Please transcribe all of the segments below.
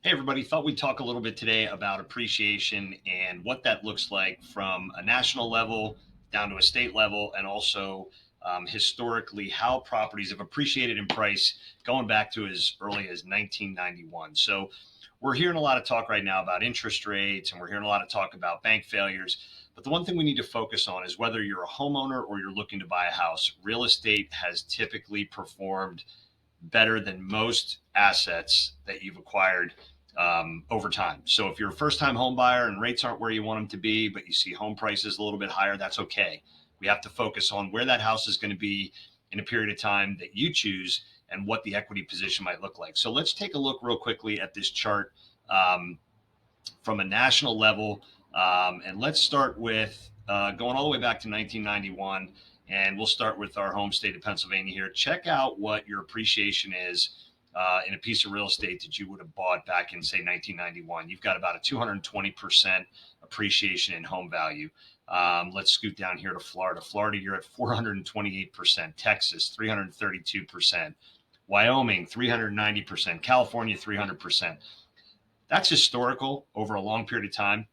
Hey, everybody. Thought we'd talk a little bit today about appreciation and what that looks like from a national level down to a state level, and also historically how properties have appreciated in price going back to as early as 1991. So, we're hearing a lot of talk right now about interest rates, and we're hearing a lot of talk about bank failures. But the one thing we need to focus on is whether you're a homeowner or you're looking to buy a house, real estate has typically performed better than most assets that you've acquired over time. So if you're a first time home buyer and rates aren't where you want them to be, but you see home prices a little bit higher, that's okay. We have to focus on where that house is going to be in a period of time that you choose and what the equity position might look like. So let's take a look real quickly at this chart um, from a national level. And let's start with going all the way back to 1991. And we'll start with our home state of Pennsylvania here. Check out what your appreciation is in a piece of real estate that you would have bought back in, say, 1991. You've got about a 220% appreciation in home value. Let's scoot down here to Florida. Florida, you're at 428%. Texas, 332%. Wyoming, 390%. California, 300%. That's historical over a long period of time.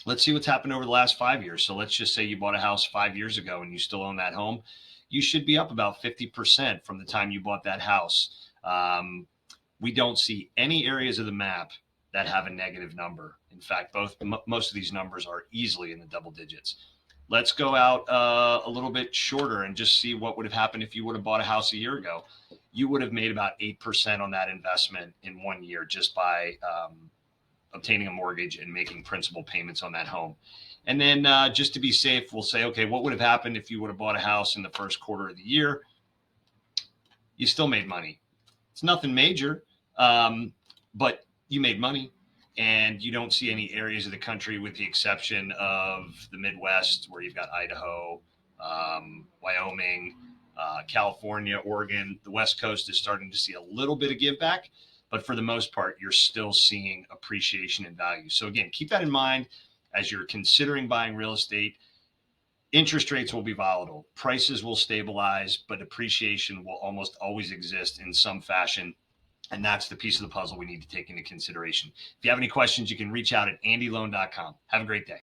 Let's see what's happened over the last 5 years. So let's just say you bought a house 5 years ago and you still own that home. You should be up about 50% from the time you bought that house. We don't see any areas of the map that have a negative number. In fact, most of these numbers are easily in the double digits. Let's go out a little bit shorter and just see what would have happened if you would have bought a house a year ago. You would have made about 8% on that investment in 1 year just by obtaining a mortgage and making principal payments on that home. And then just to be safe, we'll say, okay, what would have happened if you would have bought a house in the first quarter of the year? You still made money. It's nothing major, but you made money. And you don't see any areas of the country, with the exception of the Midwest, where you've got Idaho, Wyoming, California, Oregon. The West Coast is starting to see a little bit of give back, but for the most part, you're still seeing appreciation in value. So again, keep that in mind as you're considering buying real estate. Interest rates will be volatile, prices will stabilize, but appreciation will almost always exist in some fashion. And that's the piece of the puzzle we need to take into consideration. If you have any questions, you can reach out at andyloan.com. Have a great day.